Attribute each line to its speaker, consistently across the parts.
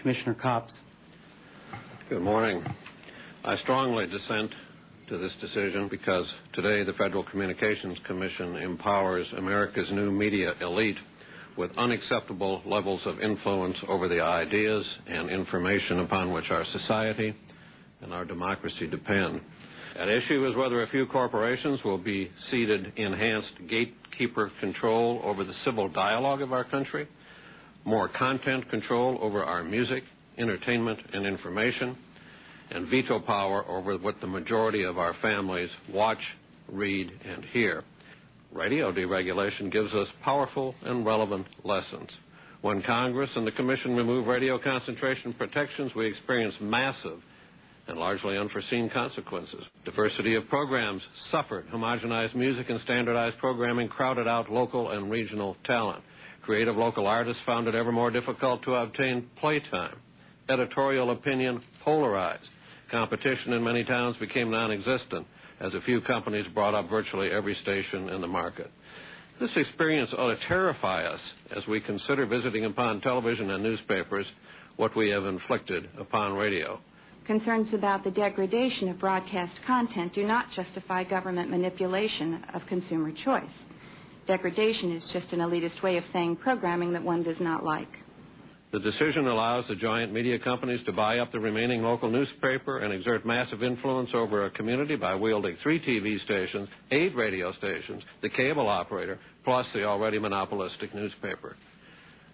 Speaker 1: Commissioner Copps.
Speaker 2: Good morning. I strongly dissent to this decision because today the Federal Communications Commission empowers America's new media elite with unacceptable levels of influence over the ideas and information upon which our society and our democracy depend. At issue is whether a few corporations will be ceded enhanced gatekeeper control over the civil dialogue of our country, more content control over our music, entertainment, and information, and veto power over what the majority of our families watch, read, and hear. Radio deregulation gives us powerful and relevant lessons. When Congress and the Commission remove radio concentration protections, we experience massive and largely unforeseen consequences. Diversity of programs suffered. Homogenized music and standardized programming crowded out local and regional talent. Creative local artists found it ever more difficult to obtain playtime. Editorial opinion polarized. Competition in many towns became non-existent as a few companies brought up virtually every station in the market. This experience ought to terrify us as we consider visiting upon television and newspapers what we have inflicted upon radio.
Speaker 3: Concerns about the degradation of broadcast content do not justify government manipulation of consumer choice. Degradation is just an elitist way of saying programming that one does not like.
Speaker 2: The decision allows the giant media companies to buy up the remaining local newspaper and exert massive influence over a community by wielding 3 TV stations, 8 radio stations, the cable operator, plus the already monopolistic newspaper.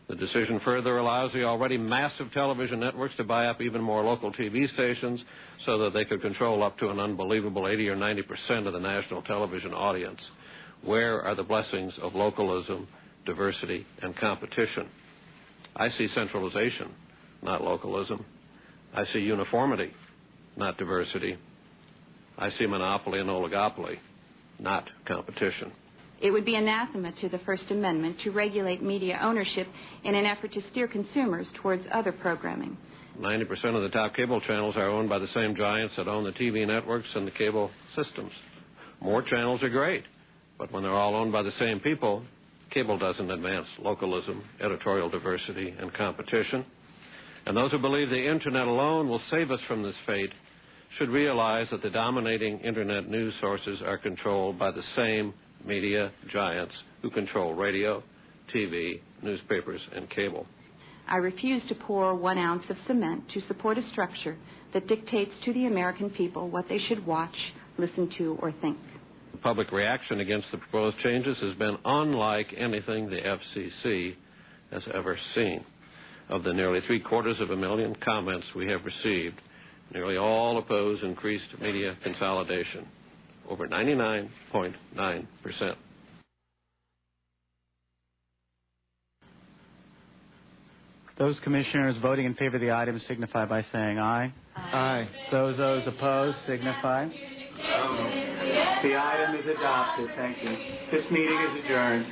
Speaker 2: The decision further allows the already massive television networks to buy up even more local TV stations so that they could control up to an unbelievable 80 or 90% of the national television audience. Where are the blessings of localism, diversity, and competition? I see centralization, not localism. I see uniformity, not diversity. I see monopoly and oligopoly, not competition.
Speaker 3: It would be anathema to the First Amendment to regulate media ownership in an effort to steer consumers towards other programming.
Speaker 2: 90% of the top cable channels are owned by the same giants that own the TV networks and the cable systems. More channels are great, but when they're all owned by the same people, cable doesn't advance localism, editorial diversity, and competition. And those who believe the Internet alone will save us from this fate should realize that the dominating Internet news sources are controlled by the same media giants who control radio, TV, newspapers, and cable.
Speaker 3: I refuse to pour 1 ounce of cement to support a structure that dictates to the American people what they should watch, listen to, or think.
Speaker 2: The public reaction against the proposed changes has been unlike anything the FCC has ever seen. Of the nearly 750,000 comments we have received, nearly all oppose increased media consolidation, over 99.9%.
Speaker 1: Those commissioners voting in favor of the item signify by saying aye.
Speaker 4: Aye.
Speaker 1: Those opposed signify. The item is adopted. Thank you. This meeting is adjourned.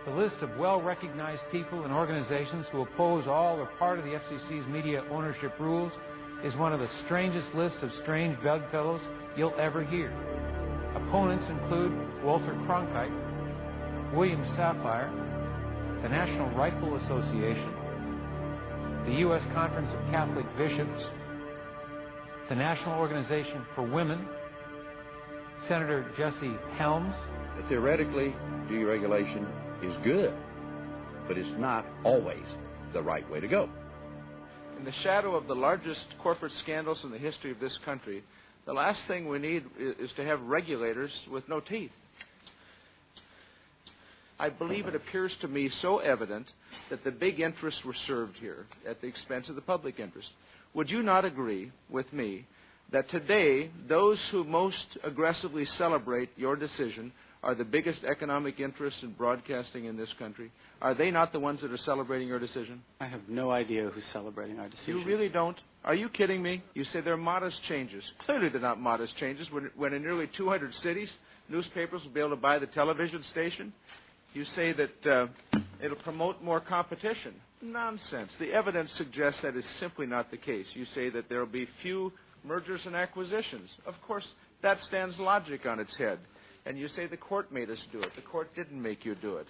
Speaker 5: The list of well-recognized people and organizations who oppose all or part of the FCC's media ownership rules is one of the strangest lists of strange bedfellows you'll ever hear. Opponents include Walter Cronkite, William Safire, the National Rifle Association, the U.S. Conference of Catholic Bishops, the National Organization for Women, Senator Jesse Helms.
Speaker 6: Theoretically, deregulation is good, but it's not always the right way to go.
Speaker 4: In the shadow of the largest corporate scandals in the history of this country, the last thing we need is to have regulators with no teeth. I believe it appears to me so evident that the big interests were served here at the expense of the public interest. Would you not agree with me that today those who most aggressively celebrate your decision are the biggest economic interests in broadcasting in this country? Are they not the ones that are celebrating your decision?
Speaker 1: I have no idea who's celebrating our decision.
Speaker 4: You really don't? Are you kidding me? You say they're modest changes. Clearly they're not modest changes when in nearly 200 cities, newspapers will be able to buy the television station. You say that it'll promote more competition. Nonsense. The evidence suggests that is simply not the case. You say that there will be few mergers and acquisitions. Of course, that stands logic on its head. And you say the court made us do it. The court didn't make you do it.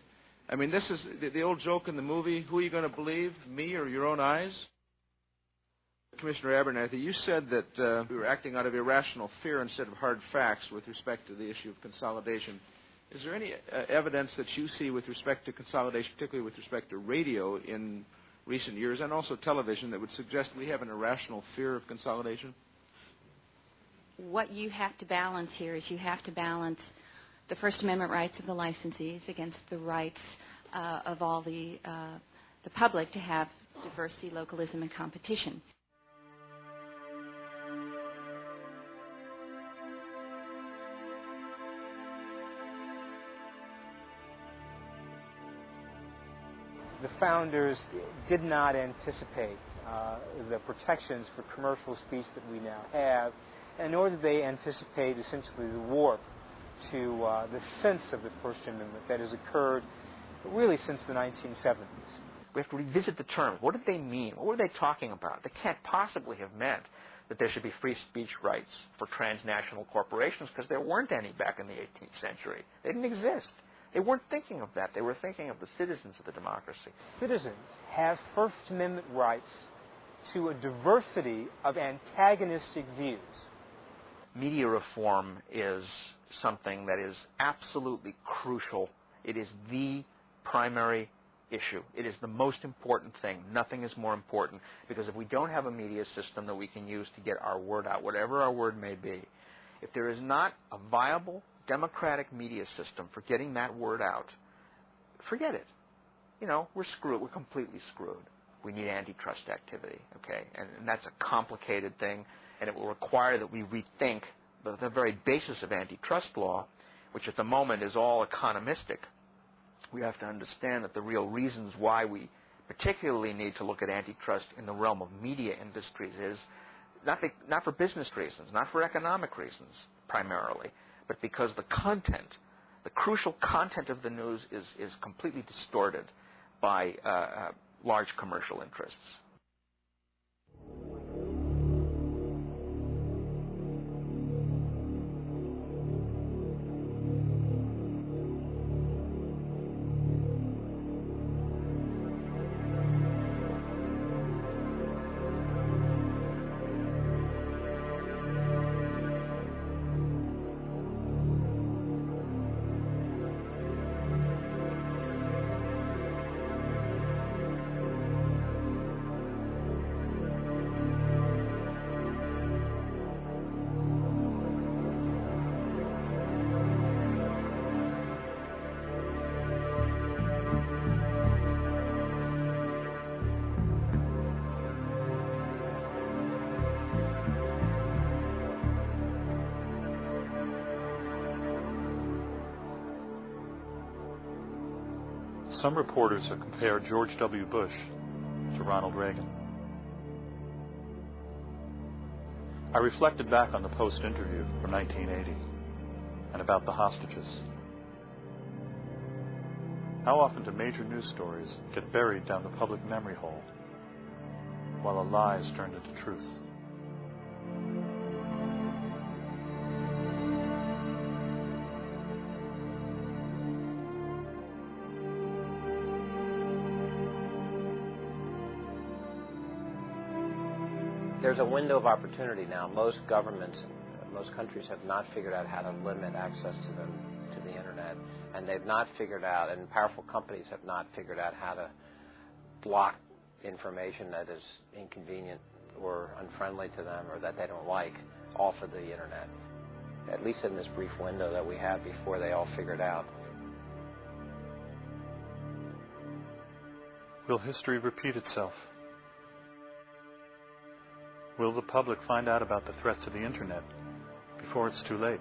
Speaker 4: I mean, this is the old joke in the movie, who are you going to believe, me or your own eyes? Commissioner Abernathy, you said that we were acting out of irrational fear instead of hard facts with respect to the issue of consolidation. Is there any evidence that you see with respect to consolidation, particularly with respect to radio in recent years, and also television, that would suggest we have an irrational fear of consolidation?
Speaker 3: What you have to balance here is you have to balance the First Amendment rights of the licensees against the rights of all the public to have diversity, localism, and competition.
Speaker 7: The founders did not anticipate the protections for commercial speech that we now have, and nor did they anticipate essentially the warp to the sense of the First Amendment that has occurred really since the 1970s.
Speaker 8: We have to revisit the terms. What did they mean? What were they talking about? They can't possibly have meant that there should be free speech rights for transnational corporations, because there weren't any back in the 18th century. They didn't exist. They weren't thinking of that. They were thinking of the citizens of the democracy.
Speaker 7: Citizens have First Amendment rights to a diversity of antagonistic views.
Speaker 8: Media reform is something that is absolutely crucial. It is the primary issue. It is the most important thing. Nothing is more important, because if we don't have a media system that we can use to get our word out, whatever our word may be, if there is not a viable democratic media system for getting that word out, forget it. You know, we're screwed. We're completely screwed. We need antitrust activity, okay? And that's a complicated thing, and it will require that we rethink the very basis of antitrust law, which at the moment is all economistic. We have to understand that the real reasons why we particularly need to look at antitrust in the realm of media industries is not for business reasons, not for economic reasons primarily, but because the content, the crucial content of the news is completely distorted by large commercial interests.
Speaker 9: Some reporters have compared George W. Bush to Ronald Reagan. I reflected back on the Post interview from 1980 and about the hostages. How often do major news stories get buried down the public memory hole while a lie is turned into truth?
Speaker 10: There's a window of opportunity now. Most governments, most countries have not figured out how to limit access to the internet, and they've not figured out, and powerful companies have not figured out how to block information that is inconvenient or unfriendly to them or that they don't like off of the internet, at least in this brief window that we have before they all figure it out.
Speaker 9: Will history repeat itself? Will the public find out about the threats of the internet before it's too late?